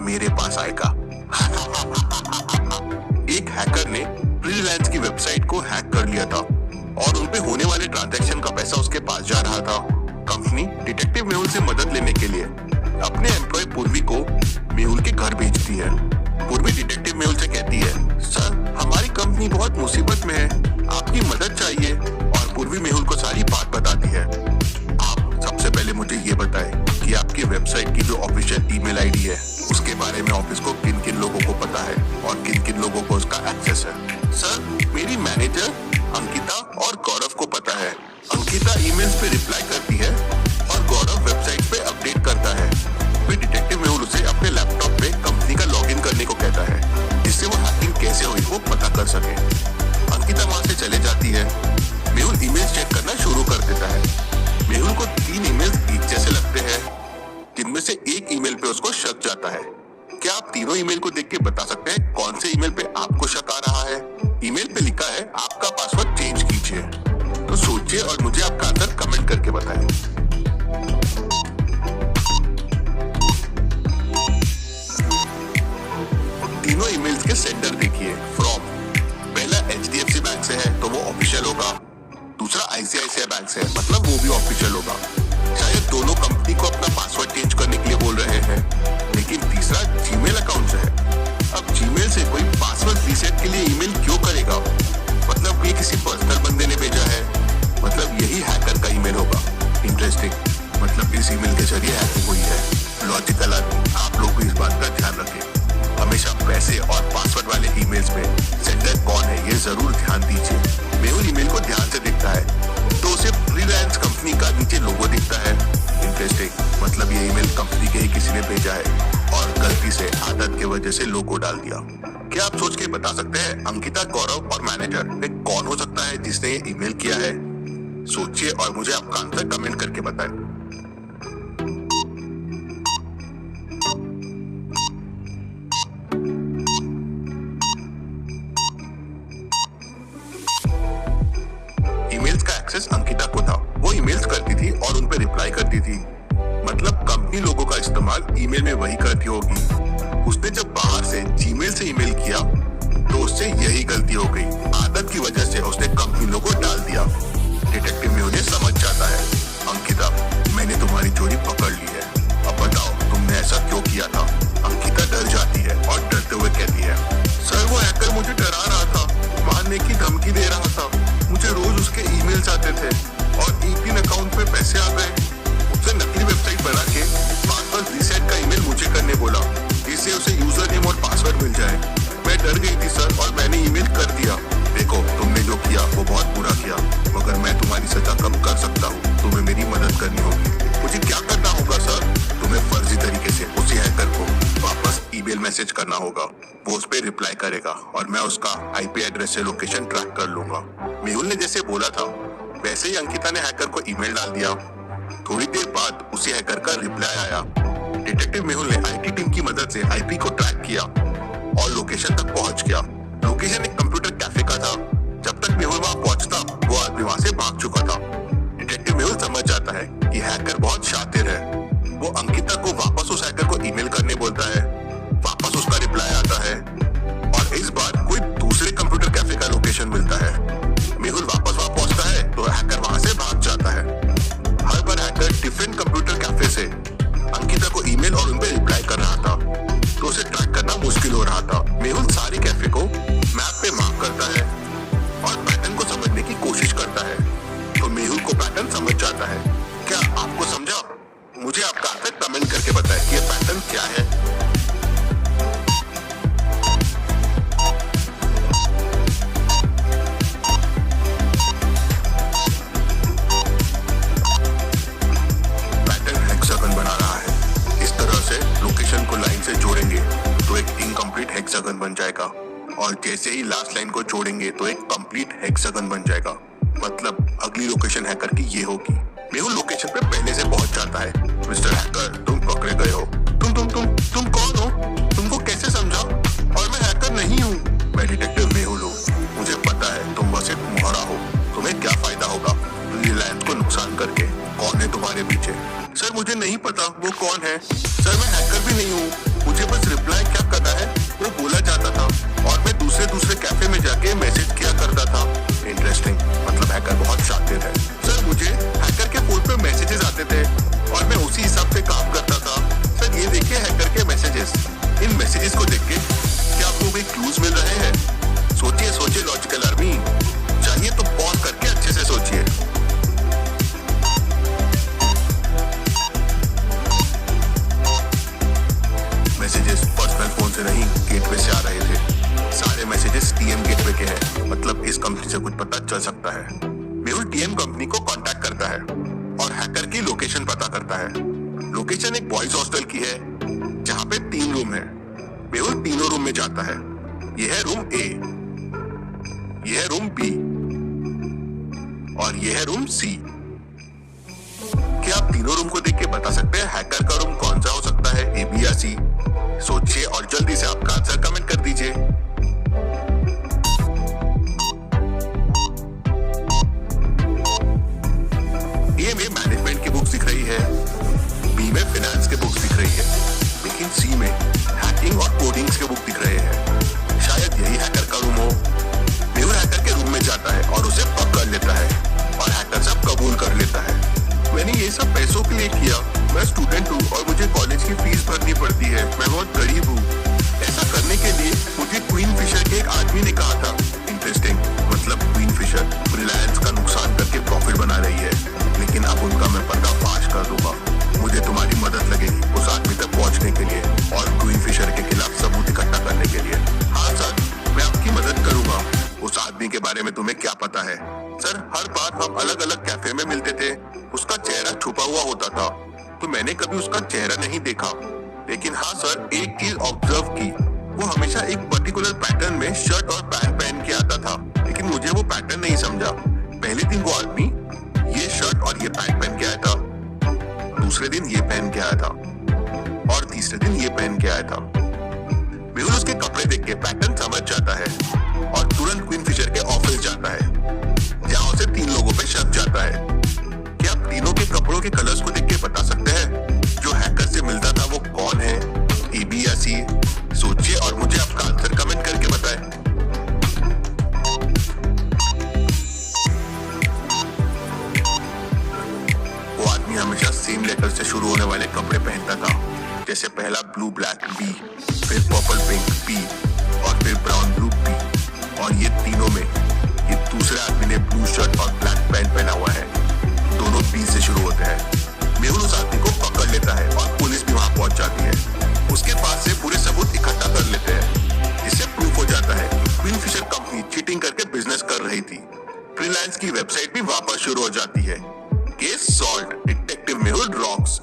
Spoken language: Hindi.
मेरे पास आएगा। एक हैकर ने फ्रीलांस की वेबसाइट को हैक कर लिया था और उनपे होने वाले ट्रांजैक्शन का पैसा उसके पास जा रहा था। कंपनी डिटेक्टिव मेहुल से मदद लेने के लिए अपने एम्प्लॉय पूर्वी को मेहुल के घर भेजती है। पूर्वी डिटेक्टिव मेहुल से कहती है, सर हमारी कंपनी बहुत मुसीबत में है, आपकी मदद चाहिए। और पूर्वी मेहुल को सारी बात बताती है। आप सबसे पहले मुझे ये बताएं कि आपकी वेबसाइट की जो ऑफिशियल ईमेल आईडी है उसके बारे में ऑफिस को किन किन लोगों को पता है और किन किन लोगों को उसका एक्सेस है। सर मेरी मैनेजर अंकिता और गौरव को पता है। अंकिता ईमेल्स पे रिप्लाई करती है और गौरव वेबसाइट पे अपडेट करता है। फिर डिटेक्टिव मेहुल उसे अपने लैपटॉप पे कंपनी का लॉगिन करने को कहता है जिससे वो हैकिंग कैसे हुई वो पता कर सके। अंकिता वहां से चले जाती है। मेहुल ईमेल्स चेक करना शुरू कर देता है। मेहुल को 3 ईमेल्स एक जैसे लगते हैं जिनमें से एक ईमेल पे उसको शक जाता है। क्या आप तीनों ईमेल को देख के बता सकते हैं कौन से ईमेल पे आपको शक आ रहा है? ईमेल पे लिखा है आपका पासवर्ड चेंज कीजिए। तो सोचिए और मुझे आपका आंसर कमेंट करके बताएं। तीनों ईमेल्स के सेंडर देखिए। फ्रॉम पहला HDFC बैंक से है तो वो ऑफिशियल होगा। दूसरा ICICI बैंक से है मतलब वो भी ऑफिशियल होगा। शायद दोनों कंपनी को अपना पासवर्ड चेंज करने के लिए बोल रहे हैं। लेकिन तीसरा जीमेल अकाउंट से है। अब जीमेल से कोई पासवर्ड रीसेट के लिए ईमेल क्यों करेगा? मतलब ये किसी पर्सनल बंदे ने भेजा है। मतलब यही हैकर का ईमेल होगा। इंटरेस्टिंग। मतलब इस ईमेल के जरिए हैकिंग हुई है। लॉजिकल आदमी। आप लोग भी इस बात का ध्यान रखें। हमेशा पैसे और पासवर्ड वाले ईमेल्स में सेंडर कौन है ये जरूर ध्यान दीजिए। मेहुल ईमेल को ध्यान से देखता है तो उसे फ्रीलांस कंपनी का नीचे लोगो दिखता है। इंटरेस्टिंग। मतलब ये ईमेल कंपनी के ही किसी ने भेजा है और गलती से आदत की वजह से लोगो डाल दिया। क्या आप सोच के बता सकते हैं अंकिता, गौरव और मैनेजर में कौन हो सकता है जिसने ये ईमेल किया है? सोचिए और मुझे आपका आंसर कमेंट करके बताएं। ईमेल्स का एक्सेस अंकिता को था। वो ईमेल्स करती थी और उन पे रिप्लाई करती थी। मतलब कंपनी लोगों का इस्तेमाल ईमेल में वही करती होगी। उसने जब बाहर से जीमेल से ईमेल किया तो उससे यही गलती हो गई। आदत की वजह से उसने कंपनी लोगो डाल दिया। डिटेक्टिव मेहुल समझ जाता है, अंकिता मैंने तुम्हारी चोरी पकड़ ली है। अब बताओ तुमने ऐसा क्यों किया था? अंकिता डर जाती है और डरते हुए कहती है, सर वो हैकर मुझे डरा रहा था, मारने की धमकी दे रहा था। मुझे रोज उसके ईमेल्स आते थे और एक दिन अकाउंट में पैसे आ गए। उसने नकली वेबसाइट बना के पासवर्ड रीसेट का ईमेल मुझे करने बोला जिससे उसे यूजर नेम और पासवर्ड मिल जाए। मैं डर गई थी सर और मैंने ईमेल कर दिया। देखो तुमने जो किया वो बहुत बुरा किया मगर मैं तुम्हारी सजा कम कर सकता हूँ। तुम्हें मेरी मदद करनी होगी। मुझे क्या करना होगा सर? तुम्हें फर्जी तरीके से उसी हैकर को वापस ईमेल मैसेज करना होगा। वो उस पर रिप्लाई करेगा और मैं उसका IP एड्रेस से लोकेशन ट्रैक कर लूंगा। मेहुल ने जैसे बोला था वैसे ही अंकिता ने हैकर को ईमेल डाल दिया। थोड़ी देर बाद उसी हैकर का रिप्लाई आया। डिटेक्टिव मेहुल ने IT टीम की मदद से IP को ट्रैक किया और लोकेशन तक पहुंच गया। लोकेशन एक कंप्यूटर कैफे का था। जब तक मेहुल वहां पहुंचता वो आदमी वहां से भाग चुका था। डिटेक्टिव मेहुल समझ जाता है कि हैकर बहुत शातिर है। वो अंकिता को वापस उस हैकर को ईमेल करने बोलता है। वापस उसका रिप्लाई आता है और इस बार कोई दूसरे कंप्यूटर कैफे का लोकेशन मिलता है। मेहुल वापस वहां पहुंचता है तो हैकर वहां से भाग जाता है। हर बार हैकर डिफरेंट कंप्यूटर कैफे से अंकिता को ईमेल और उन पे रिप्लाई कर रहा था तो उसे ट्रैक करना मुश्किल हो रहा था। मेहुल सारे कैफे को मैप पे मार्क करता है और पैटर्न को समझने की कोशिश करता है तो मेहुल को पैटर्न समझ जाता है। क्या आपको समझा? मुझे आपका आंसर कमेंट करके बताएं कि ये पैटर्न क्या है। पैटर्न हेक्सागन बना रहा है। इस तरह से लोकेशन को लाइन से जोड़ेंगे तो एक इनकम्प्लीट हेक्सागन बन जाएगा और जैसे ही लास्ट लाइन को जोड़ेंगे तो एक कंप्लीट हेक्सागन बन जाएगा। मतलब अगली लोकेशन हैकर की ये होगी। मेहुल लोकेशन पे पहले से पहुंच जाता है। मिस्टर हैकर तुम पकड़े गए हो। तुम कौन हो? तुमको कैसे समझा? और मैं हैकर नहीं हूँ। मैं डिटेक्टिव मेहुल हूँ। मुझे पता है तुम बस एक मोहरा हो। तुम्हें क्या फायदा होगा रिलायंस को नुकसान करके? कौन है तुम्हारे पीछे? सर मुझे नहीं पता वो कौन है। सर मैं हैकर भी नहीं हूँ। मुझे बस मैसेजेस। इन मैसेजेस को देख के क्या आपको कोई क्लूज मिल रहे हैं? सोचिए सोचिए लॉजिकल आर्मी, चाहिए तो पॉज करके अच्छे से सोचिए। मैसेजेस पर्सनल फोन से नहीं, गेटवे से आ रहे थे। सारे मैसेजेस टीएम गेटवे के हैं, मतलब इस कंपनी से कुछ पता चल सकता है। मेहुल टीएम कंपनी को कांटेक्ट करता है और हैकर की लोकेशन पता करता है। लोकेशन एक बॉयज हॉस्टल की है जहां पे 3 रूम है। मेहुल तीनों रूम में जाता है। यह है रूम ए, यह है रूम बी और यह है रूम सी। क्या आप तीनों रूम को देख के बता सकते हैं हैकर का रूम कौन सा हो सकता है, ए, बी या सी? सोचिए और जल्दी से आपका आंसर कमेंट कर दीजिए। ए में मैनेजमेंट की बुक्स दिख रही है, बी में फाइनेंस के बुक्स दिख रही है, लेकिन सी में हैकिंग और कोडिंग्स के बुक दिख रहे हैं। शायद यही हैकर का रूम हो। मेहुल हैकर के रूम में जाता है और उसे पकड़ लेता है और हैकर सब कबूल कर लेता है। मैंने ये सब पैसों के लिए किया, मैं स्टूडेंट हूँ और मुझे कॉलेज की फीस भरनी पड़ती है, मैं बहुत गरीब हूँ। ऐसा करने के लिए मुझे क्वीन फिशर के एक आदमी ने कहा था। इंटरेस्टिंग, मतलब क्वीन फिशर रिलायंस का नुकसान करके प्रॉफिट बना रही है, लेकिन अब उनका मैं पर्दाफाश कर दूंगा। मुझे तुम्हारी मदद लगेगी उस आदमी तक पहुंचने के लिए और क्वीन फिशर के खिलाफ सबूत इकट्ठा करने के लिए। हाँ सर, मैं आपकी मदद करूंगा। उस आदमी के बारे में तुम्हें क्या पता है? सर, हर बार हम अलग अलग कैफे में मिलते थे, उसका चेहरा छुपा हुआ होता था, तो मैंने कभी उसका चेहरा नहीं देखा। लेकिन हाँ सर, एक चीज ऑब्जर्व की, वो हमेशा एक पर्टिकुलर पैटर्न में शर्ट और पैंट पहन के आता था, लेकिन मुझे वो पैटर्न नहीं समझा। पहले दिन वो आदमी ये शर्ट और ये पैंट पहन के आया था, दूसरे दिन ये पहन के आया था और तीसरे दिन ये पहन के आया था। मेहुल उसके कपड़े देख के पैटर्न समझ जाता है और तुरंत क्वीन फिशर के ऑफिस जाता है, जहां उसे 3 लोगों पे शक जाता है। क्या आप तीनों के कपड़ों के कलर्स को देख के बता सकते हैं जो हैकर से मिलता था वो कौन है, ए, बी या सी? सोचिए और मुझे आपका आंसर कमेंट करके बताएं। वो आदमी हमेशा सेम लेटर से शुरू होने वाले कपड़े पहनता था, जैसे पहला ब्लू ब्लैक बी, फिर पर्पल पिंक पी और फिर ब्राउन ब्लू पी। और ये तीनों में ये दूसरे आदमी ने ब्लू शर्ट और ब्लैक पैंट पहना हुआ है, दोनों पी से शुरू होते हैं। मेहुल उस आदमी को पकड़ लेता है और पुलिस भी वहां पहुंच जाती है। उसके पास से पूरे सबूत इकट्ठा कर लेते हैं, जिससे प्रूफ हो जाता है कि क्वीन फिशर कंपनी चीटिंग करके बिजनेस कर रही थी। रिलायंस की वेबसाइट भी वापस शुरू हो जाती है। Case solved, detective Mehul rocks.